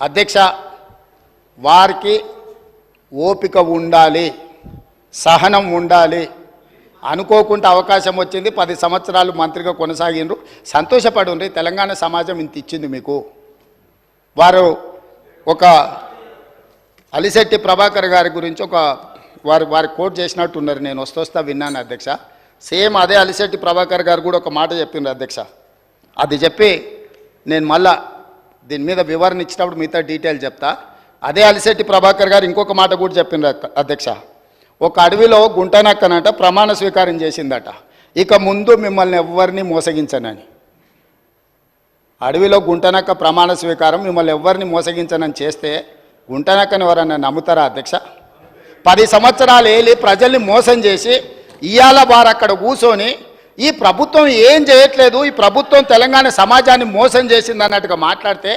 అధ్యక్ష వారికి ఓపిక ఉండాలి, సహనం ఉండాలి. అనుకోకుండా అవకాశం వచ్చింది, 10 సంవత్సరాలు మంత్రిగా కొనసాగిండ్రు, సంతోషపడుండ్రి. తెలంగాణ సమాజం ఇంత ఇచ్చింది మీకు. వారు ఒక అలిశెట్టి ప్రభాకర్ గారి గురించి ఒక వారి కోట్ చేసినట్టు ఉన్నారు. నేను వస్తా విన్నాను అధ్యక్ష. సేమ్ అదే అలిశెట్టి ప్రభాకర్ గారు కూడా ఒక మాట చెప్పిండ్రు అధ్యక్ష. అది చెప్పి నేను మళ్ళా దీని మీద వివరణ ఇచ్చినప్పుడు మిగతా డీటెయిల్ చెప్తా. అదే అలిశెట్టి ప్రభాకర్ గారు ఇంకొక మాట కూడా చెప్పిండ్రు అధ్యక్ష. ఒక అడవిలో గుంటనక్కనంట ప్రమాణ స్వీకారం చేసిందట, ఇక ముందు మిమ్మల్ని ఎవరిని మోసగించనని. అడవిలో గుంటనక్క ప్రమాణ స్వీకారం, మిమ్మల్ని ఎవరిని మోసగించనని చేస్తే గుంటనక్కని ఎవరన్నా నమ్ముతారా అధ్యక్ష? 10 సంవత్సరాలు ఏలి ప్రజల్ని మోసం చేసి ఇవాళ వారు అక్కడ కూర్చొని ఈ ప్రభుత్వం ఏం చేయట్లేదు, ఈ ప్రభుత్వం తెలంగాణ సమాజాన్ని మోసం చేసింది అన్నట్టుగా మాట్లాడితే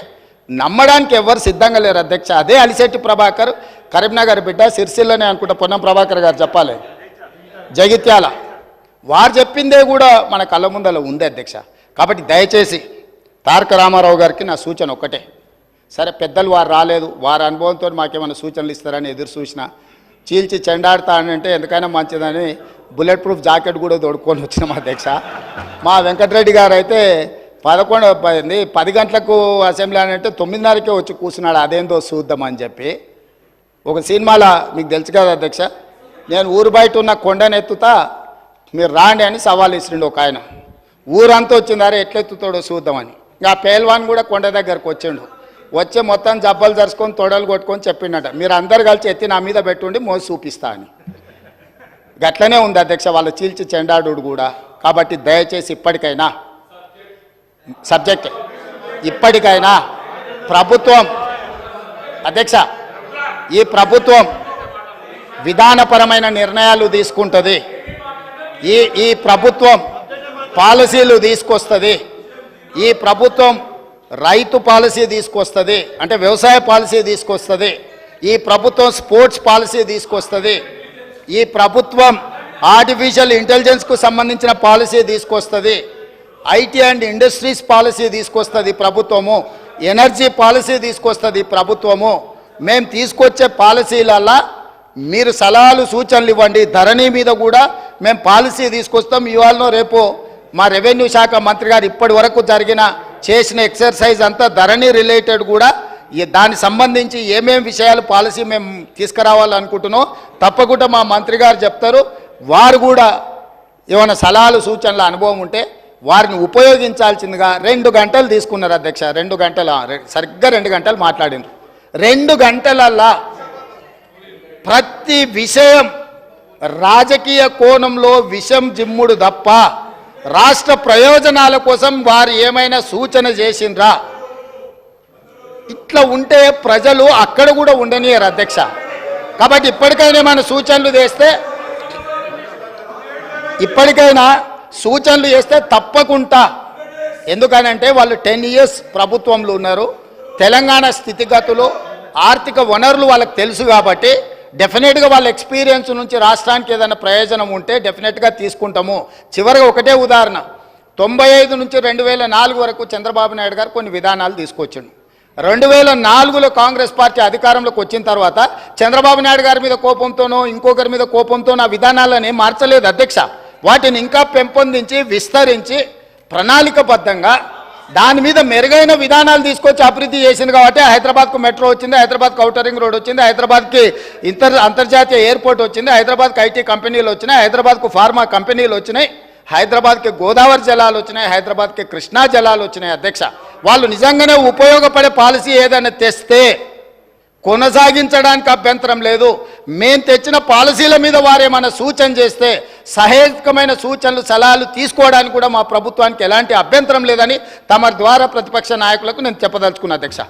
నమ్మడానికి ఎవరు సిద్ధంగా లేరు అధ్యక్ష. అదే అలిశెట్టి ప్రభాకర్, కరీంనగర్ బిడ్డ, సిరిసిల్లనే అనుకుంటా పొన్నం ప్రభాకర్ గారు చెప్పాలి, జగిత్యాల. వారు చెప్పిందే కూడా మన కళ్ళ ముందర ఉంది అధ్యక్ష. కాబట్టి దయచేసి తారక రామారావు గారికి నా సూచన ఒక్కటే. సరే పెద్దలు వారు రాలేదు, వారి అనుభవంతో మాకేమైనా సూచనలు ఇస్తారని ఎదురు చూసిన, చీల్చి చెండాడుతా అని అంటే ఎందుకైనా మంచిదని బుల్లెట్ ప్రూఫ్ జాకెట్ కూడా తోడుకొని వచ్చినాం అధ్యక్ష. మా వెంకటరెడ్డి గారు అయితే 10 గంటలకు అసెంబ్లీ అని అంటే 9:30కే వచ్చి కూర్చున్నాడు, అదేందో చూద్దామని చెప్పి. ఒక సినిమాలో మీకు తెలుసు కదా అధ్యక్ష, నేను ఊరు బయట ఉన్న కొండనెత్తుతా మీరు రాండి అని సవాల్ ఇస్తుండే ఒక ఆయన. ఊరంతా వచ్చిందారే ఎట్లెత్తుతాడో చూద్దామని. ఇంకా పేల్వాన్ కూడా కొండ దగ్గరకు వచ్చిండు. వచ్చి మొత్తం జబ్బలు జరుచుకొని తొడలు కొట్టుకొని చెప్పిండట, మీరు అందరు కలిసి ఎత్తి నా మీద పెట్టుండి మోసి చూపిస్తా అని. గట్లనే ఉంది అధ్యక్ష వాళ్ళ చీల్చి చెండాడు కూడా. కాబట్టి దయచేసి ఇప్పటికైనా ప్రభుత్వం అధ్యక్ష, ఈ ప్రభుత్వం విధానపరమైన నిర్ణయాలు తీసుకుంటుంది, ఈ ప్రభుత్వం పాలసీలు తీసుకొస్తుంది, ఈ ప్రభుత్వం రైతు పాలసీ తీసుకొస్తుంది, అంటే వ్యవసాయ పాలసీ తీసుకొస్తుంది, ఈ ప్రభుత్వం స్పోర్ట్స్ పాలసీ తీసుకొస్తుంది, ఈ ప్రభుత్వం ఆర్టిఫిషియల్ ఇంటెలిజెన్స్కు సంబంధించిన పాలసీ తీసుకొస్తుంది, ఐటీ అండ్ ఇండస్ట్రీస్ పాలసీ తీసుకొస్తుంది ప్రభుత్వము, ఎనర్జీ పాలసీ తీసుకొస్తుంది ప్రభుత్వము. మేము తీసుకొచ్చే పాలసీలల్లా మీరు సలహాలు సూచనలు ఇవ్వండి. ధరణి మీద కూడా మేము పాలసీ తీసుకొస్తాం. ఇవాళనో రేపు మా రెవెన్యూ శాఖ మంత్రి గారు ఇప్పటి వరకు చేసిన ఎక్సర్సైజ్ అంతా ధరణి రిలేటెడ్ కూడా, దానికి సంబంధించి ఏమేమి విషయాలు పాలసీ మేము తీసుకురావాలనుకుంటున్నాం తప్పకుండా మా మంత్రి గారు చెప్తారు. వారు కూడా ఏమైనా సలహాలు సూచనల అనుభవం ఉంటే వారిని ఉపయోగించాల్సిందిగా 2 గంటలు తీసుకున్నారు అధ్యక్ష. 2 గంటలు సరిగ్గా 2 గంటలు మాట్లాడినారు. 2 గంటలల్లా ప్రతి విషయం రాజకీయ కోణంలో విషం జిమ్ముడు తప్ప రాష్ట్ర ప్రయోజనాల కోసం వారు ఏమైనా సూచన చేసిండ్రా? ఇట్లా ఉంటే ప్రజలు అక్కడ కూడా ఉండనియరు అధ్యక్ష. కాబట్టి ఇప్పటికైనా మన సూచనలు చేస్తే తప్పకుండా, ఎందుకనంటే వాళ్ళు 10 years ప్రభుత్వంలో ఉన్నారు. తెలంగాణ స్థితిగతులు, ఆర్థిక వనరులు వాళ్ళకి తెలుసు కాబట్టి డెఫినెట్గా వాళ్ళ ఎక్స్పీరియన్స్ నుంచి రాష్ట్రానికి ఏదైనా ప్రయోజనం ఉంటే డెఫినెట్గా తీసుకుంటాము. చివరిగా ఒకటే ఉదాహరణ, 95 నుంచి 2004 వరకు చంద్రబాబు నాయుడు గారు కొన్ని విధానాలు తీసుకొచ్చిండు. 2004లో కాంగ్రెస్ పార్టీ అధికారంలోకి వచ్చిన తర్వాత చంద్రబాబు నాయుడు గారి మీద కోపంతోనో ఇంకొకరి మీద కోపంతోనో ఆ విధానాలని మార్చలేదు అధ్యక్ష. వాటిని ఇంకా పెంపొందించి విస్తరించి ప్రణాళికబద్ధంగా దాని మీద మెరుగైన విధానాలు తీసుకొచ్చి అభివృద్ధి చేసింది. కాబట్టి హైదరాబాద్కు మెట్రో వచ్చింది, హైదరాబాద్కు ఔటర్ రింగ్ రోడ్ వచ్చింది, హైదరాబాద్కి అంతర్జాతీయ ఎయిర్పోర్ట్ వచ్చింది, హైదరాబాద్కి ఐటీ కంపెనీలు వచ్చినాయి, హైదరాబాద్కు ఫార్మా కంపెనీలు వచ్చినాయి, హైదరాబాద్కి గోదావరి జలాలు వచ్చినాయి, హైదరాబాద్కి కృష్ణా జలాలు వచ్చినాయి అధ్యక్ష. వాళ్ళు నిజంగానే ఉపయోగపడే పాలసీ ఏదైనా తెస్తే కొనసాగించడానికి అభ్యంతరం లేదు. మేము తెచ్చిన పాలసీల మీద వారేమైనా సూచన చేస్తే సహేతుకమైన సూచనలు సలహాలు తీసుకోవడానికి కూడా మా ప్రభుత్వానికి ఎలాంటి అభ్యంతరం లేదని తమ ద్వారా ప్రతిపక్ష నాయకులకు నేను చెప్పదలుచుకున్నా అధ్యక్ష.